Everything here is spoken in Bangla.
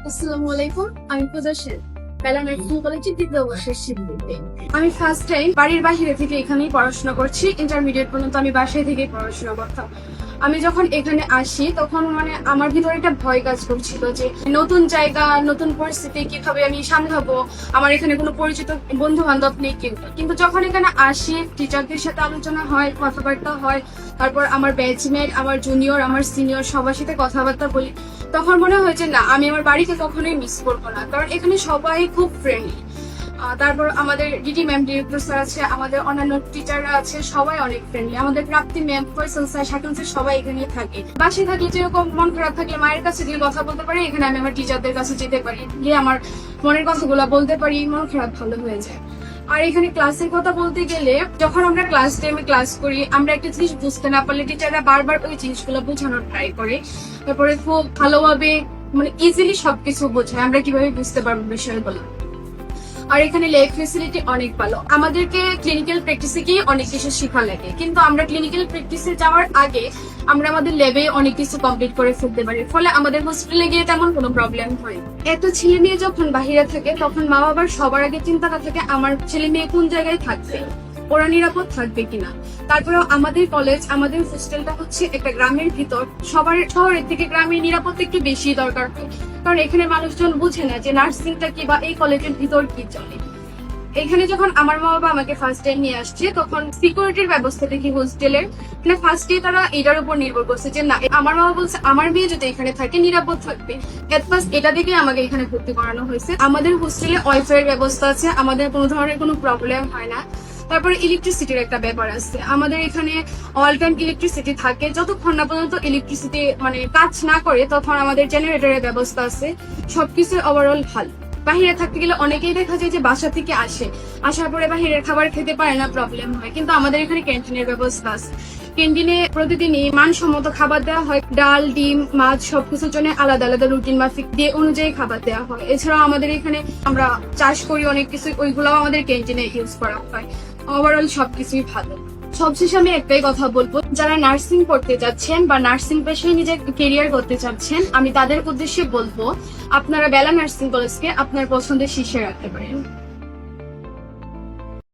আসসালামু আলাইকুম, আমি পূজা সেন, বেলা নার্সিং কলেজের দ্বিতীয় বর্ষের শিক্ষার্থী। আমি ফার্স্ট টাইম বাড়ির বাইরে থেকে এখানেই পড়াশোনা করছি। ইন্টারমিডিয়েট পর্যন্ত আমি বাসায় থেকেই পড়াশোনা করতাম। আমি যখন এখানে আসি তখন আমার ভিতরে একটা ভয় কাজ করছিল যে নতুন জায়গা, নতুন পরিস্থিতি কিভাবে আমি সামলাবো। আমার এখানে কোনো পরিচিত বন্ধু বান্ধব নেই কিন্তু যখন এখানে আসি, টিচারদের সাথে আলোচনা হয়, কথাবার্তা হয়, তারপর আমার ব্যাচমেট, আমার জুনিয়র, আমার সিনিয়র সবার সাথে কথাবার্তা বলি, তখন মনে হয় যে না, আমি আমার বাড়িকে কখনোই মিস করবো না, কারণ এখানে সবাই খুব ফ্রেন্ডলি। তারপর আমাদের ডিডি ম্যাম, ডিরেক্টর স্যার আছে, আমাদের অন্যান্য টিচাররা আছে, সবাই অনেক ফ্রেন্ডলি। আমাদের Prapti ma'am, Faisal sir, Shakil sir সবাই এখানে থাকে। বাসায় থাকলে যেরকম মন খারাপ থাকলে মায়ের কাছে গিয়ে কথা বলতে পারি, এখানে আমি আমার টিচারদের কাছে যেতে পারি, গিয়ে আমার মনের কথাগুলো বলতে পারি, মন খারাপ ভালো হয়ে যায়। আর এখানে ক্লাসের কথা বলতে গেলে, যখন আমরা ক্লাস টাইমে ক্লাস করি, আমরা একটা জিনিস বুঝতে না পারলে টিচাররা বারবার ওই জিনিসগুলো বোঝানোর ট্রাই করে। তারপরে খুব ভালোভাবে ইজিলি সবকিছু বোঝায়, আমরা কিভাবে বুঝতে পারবো বিষয়গুলো। আর এখানে ল্যাব ফেসিলিটি অনেক ভালো। আমাদেরকে ক্লিনিক্যাল প্র্যাকটিসে গিয়ে অনেক কিছু শেখা লাগে, কিন্তু আমরা ক্লিনিক্যাল প্র্যাকটিসে যাওয়ার আগে আমরা আমাদের ল্যাবে অনেক কিছু কমপ্লিট করে ফেলতে পারি, ফলে আমাদের হসপিটালে গিয়ে তেমন কোনো প্রবলেম হয়। এত ছেলে মেয়ে যখন বাহিরে থাকে, তখন মা বাবার সবার আগে চিন্তাটা থাকে আমার ছেলে মেয়ে কোন জায়গায় থাকবে, ওরা নিরাপদ থাকবে কিনা। তারপরেও আমাদের কলেজ, আমাদের হোস্টেলটা হচ্ছে একটা গ্রামের ভিতর। সবার শহরের থেকে গ্রামের নিরাপত্তা একটু বেশি দরকার হয়, কারণ এখানে মানুষজন বুঝে না যে নার্সিংটা কি বা এই কলেজের ভিতর কি চলে। এখানে যখন আমার মা বাবা আমাকে ফার্স্ট টাইম নিয়ে আসছে, তখন সিকিউরিটির ব্যবস্থা দেখি হোস্টেলের, মানে ফার্স্টে তারা এটার উপর নির্ভর করছে যে না, আমার বাবা বলছে আমার মেয়ে যদি এখানে থাকে নিরাপদ থাকবে। এট ফার্স্ট এটা দেখে আমাকে এখানে ভর্তি করানো হয়েছে। আমাদের হোস্টেলে ওয়াইফাই এর ব্যবস্থা আছে, আমাদের কোনো ধরনের কোনো প্রবলেম হয় না। তারপরে ইলেকট্রিসিটির একটা ব্যাপার আছে, আমাদের এখানে অল টাইম ইলেকট্রিসিটি থাকে, যতক্ষণ না পর্যন্ত ইলেকট্রিসিটি কাজ না করে তখন আমাদের জেনারেটরের ব্যবস্থা আছে। সবকিছু ওভারঅল ভালো। বাহিরে থাকতে গেলে অনেকেই দেখা যায় যে বাসা থেকে আসার পরে বাহিরের খাবার খেতে পারে না, প্রবলেম হয়, কিন্তু আমাদের এখানে ক্যান্টিনের ব্যবস্থা আছে। ক্যান্টিনে প্রতিদিনই মানসম্মত খাবার দেওয়া হয়, ডাল, ডিম, মাছ সবকিছুর জন্য আলাদা আলাদা রুটিন মাফিক দিয়ে অনুযায়ী খাবার দেওয়া হয়। এছাড়াও আমাদের এখানে আমরা চাষ করি অনেক কিছু, ওইগুলোও আমাদের ক্যান্টিনে ইউজ করা হয়। ওভারঅল সবকিছুই ভালো। সবশেষে আমি একটাই কথা বলবো, যারা নার্সিং পড়তে যাচ্ছেন বা নার্সিং পেশায় নিজের কেরিয়ার করতে চাচ্ছেন, আমি তাদের উদ্দেশ্যে বলবো আপনারা বেলা নার্সিং কলেজকে আপনার পছন্দের শীর্ষে রাখতে পারেন।